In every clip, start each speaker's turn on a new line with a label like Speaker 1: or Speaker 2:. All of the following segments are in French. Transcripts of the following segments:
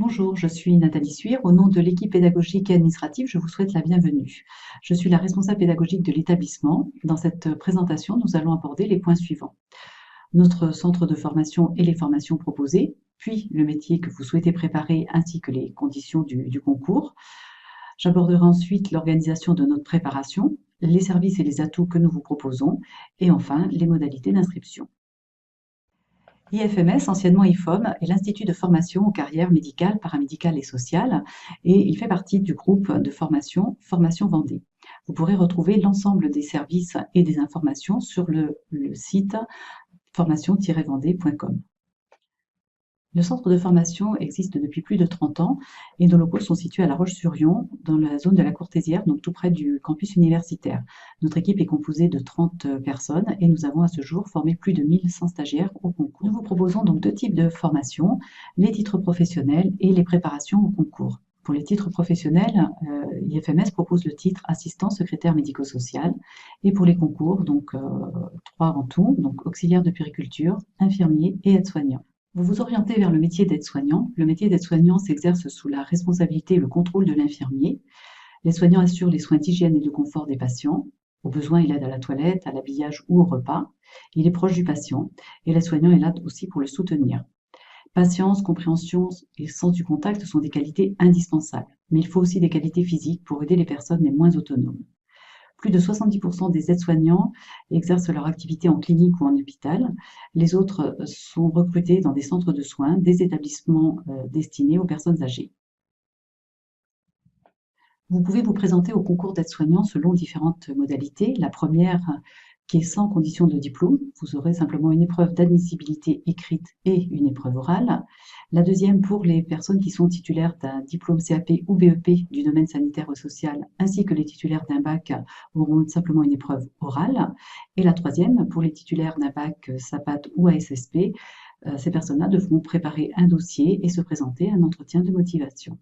Speaker 1: Bonjour, je suis Nathalie Suire. Au nom de l'équipe pédagogique et administrative, je vous souhaite la bienvenue. Je suis la responsable pédagogique de l'établissement. Dans cette présentation, nous allons aborder les points suivants. Notre centre de formation et les formations proposées, puis le métier que vous souhaitez préparer ainsi que les conditions du concours. J'aborderai ensuite l'organisation de notre préparation, les services et les atouts que nous vous proposons, et enfin les modalités d'inscription. IFMS, anciennement IFOM, est l'Institut de formation aux carrières médicales, paramédicales et sociales, et il fait partie du groupe de formation Formation Vendée. Vous pourrez retrouver l'ensemble des services et des informations sur le site formation-vendée.com. Le centre de formation existe depuis plus de 30 ans et nos locaux sont situés à La Roche-sur-Yon, dans la zone de la Courtésière, donc tout près du campus universitaire. Notre équipe est composée de 30 personnes et nous avons à ce jour formé plus de 1100 stagiaires au concours. Nous vous proposons donc deux types de formations, les titres professionnels et les préparations au concours. Pour les titres professionnels, IFMS propose le titre assistant secrétaire médico-social et pour les concours, donc trois en tout, donc auxiliaire de puériculture, infirmier et aide-soignant. Vous vous orientez vers le métier d'aide-soignant. Le métier d'aide-soignant s'exerce sous la responsabilité et le contrôle de l'infirmier. L'aide-soignant assure les soins d'hygiène et de confort des patients. Au besoin, il aide à la toilette, à l'habillage ou au repas. Il est proche du patient et l'aide-soignant est là aussi pour le soutenir. Patience, compréhension et sens du contact sont des qualités indispensables, mais il faut aussi des qualités physiques pour aider les personnes les moins autonomes. Plus de 70% des aides-soignants exercent leur activité en clinique ou en hôpital. Les autres sont recrutés dans des centres de soins, des établissements destinés aux personnes âgées. Vous pouvez vous présenter au concours d'aide-soignants selon différentes modalités. La première, qui est sans condition de diplôme, vous aurez simplement une épreuve d'admissibilité écrite et une épreuve orale. La deuxième, pour les personnes qui sont titulaires d'un diplôme CAP ou BEP du domaine sanitaire ou social, ainsi que les titulaires d'un bac, auront simplement une épreuve orale. Et la troisième, pour les titulaires d'un bac SAPAT ou ASSP, ces personnes-là devront préparer un dossier et se présenter à un entretien de motivation.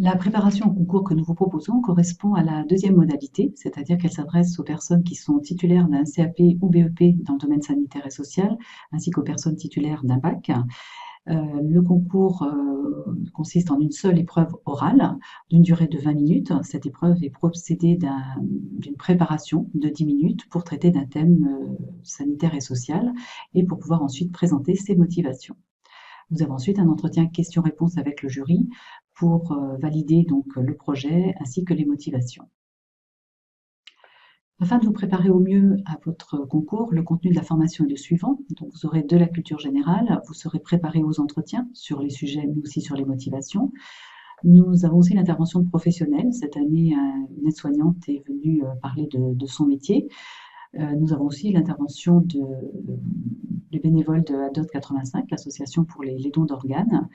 Speaker 1: La préparation au concours que nous vous proposons correspond à la deuxième modalité, c'est-à-dire qu'elle s'adresse aux personnes qui sont titulaires d'un CAP ou BEP dans le domaine sanitaire et social, ainsi qu'aux personnes titulaires d'un bac. Le concours consiste en une seule épreuve orale d'une durée de 20 minutes. Cette épreuve est précédée d'une préparation de 10 minutes pour traiter d'un thème sanitaire et social et pour pouvoir ensuite présenter ses motivations. Vous avez ensuite un entretien questions-réponses avec le jury pour valider donc le projet ainsi que les motivations. Afin de vous préparer au mieux à votre concours, le contenu de la formation est le suivant. Donc, vous aurez de la culture générale, vous serez préparé aux entretiens sur les sujets, mais aussi sur les motivations. Nous avons aussi l'intervention de professionnels. Cette année, une aide-soignante est venue parler de son métier. Nous avons aussi l'intervention des bénévoles de ADOT 85, l'association pour les dons d'organes,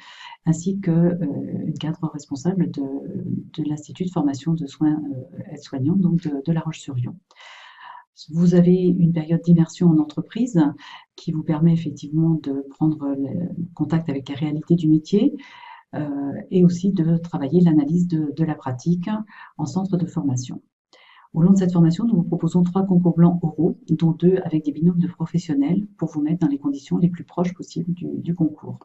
Speaker 1: ainsi qu'une cadre responsable de l'Institut de formation de soins aides-soignants, donc de La Roche-sur-Yon. Vous avez une période d'immersion en entreprise qui vous permet effectivement de prendre contact avec la réalité du métier et aussi de travailler l'analyse de la pratique en centre de formation. Au long de cette formation, nous vous proposons 3 concours blancs oraux, dont 2 avec des binômes de professionnels pour vous mettre dans les conditions les plus proches possibles du concours.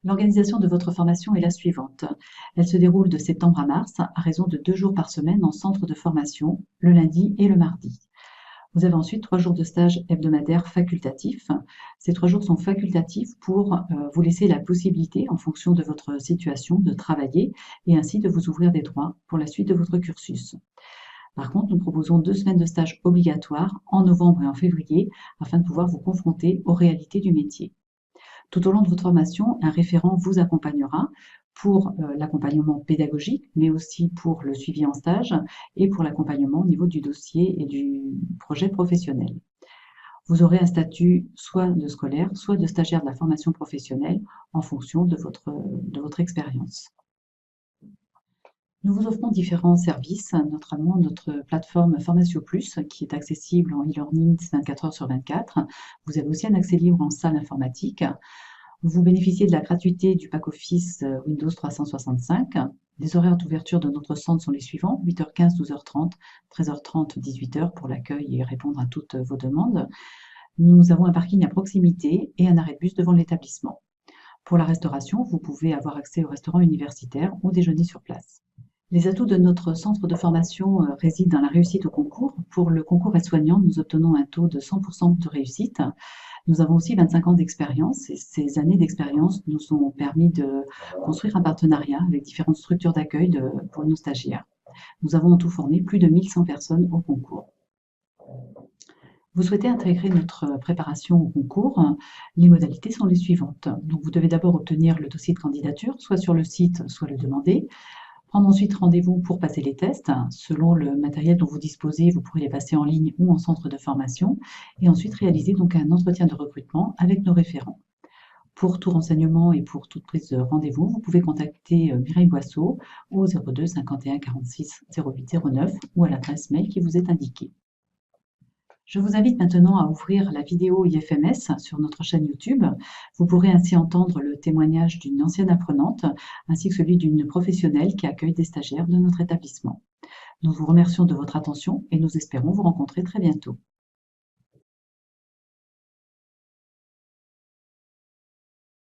Speaker 1: L'organisation de votre formation est la suivante. Elle se déroule de septembre à mars à raison de 2 jours par semaine en centre de formation, le lundi et le mardi. Vous avez ensuite 3 jours de stage hebdomadaire facultatifs. Ces 3 jours sont facultatifs pour vous laisser la possibilité, en fonction de votre situation, de travailler et ainsi de vous ouvrir des droits pour la suite de votre cursus. Par contre, nous proposons 2 semaines de stage obligatoires en novembre et en février afin de pouvoir vous confronter aux réalités du métier. Tout au long de votre formation, un référent vous accompagnera pour l'accompagnement pédagogique, mais aussi pour le suivi en stage et pour l'accompagnement au niveau du dossier et du projet professionnel. Vous aurez un statut soit de scolaire, soit de stagiaire de la formation professionnelle en fonction de votre expérience. Nous vous offrons différents services, notamment notre plateforme Formatio Plus, qui est accessible en e-learning 24 heures sur 24. Vous avez aussi un accès libre en salle informatique. Vous bénéficiez de la gratuité du pack Office Windows 365. Les horaires d'ouverture de notre centre sont les suivants: 8h15, 12h30, 13h30, 18h pour l'accueil et répondre à toutes vos demandes. Nous avons un parking à proximité et un arrêt de bus devant l'établissement. Pour la restauration, vous pouvez avoir accès au restaurant universitaire ou déjeuner sur place. Les atouts de notre centre de formation résident dans la réussite au concours. Pour le concours aide-soignant, nous obtenons un taux de 100% de réussite. Nous avons aussi 25 ans d'expérience et ces années d'expérience nous ont permis de construire un partenariat avec différentes structures d'accueil pour nos stagiaires. Nous avons en tout formé plus de 1100 personnes au concours. Vous souhaitez intégrer notre préparation au concours, les modalités sont les suivantes. Donc, vous devez d'abord obtenir le dossier de candidature, soit sur le site, soit le demander. Prendre ensuite rendez-vous pour passer les tests. Selon le matériel dont vous disposez, vous pourrez les passer en ligne ou en centre de formation. Et ensuite réaliser donc un entretien de recrutement avec nos référents. Pour tout renseignement et pour toute prise de rendez-vous, vous pouvez contacter Mireille Boisseau au 02 51 46 08 09 ou à l'adresse mail qui vous est indiquée. Je vous invite maintenant à ouvrir la vidéo IFMS sur notre chaîne YouTube. Vous pourrez ainsi entendre le témoignage d'une ancienne apprenante ainsi que celui d'une professionnelle qui accueille des stagiaires de notre établissement. Nous vous remercions de votre attention et nous espérons vous rencontrer très bientôt.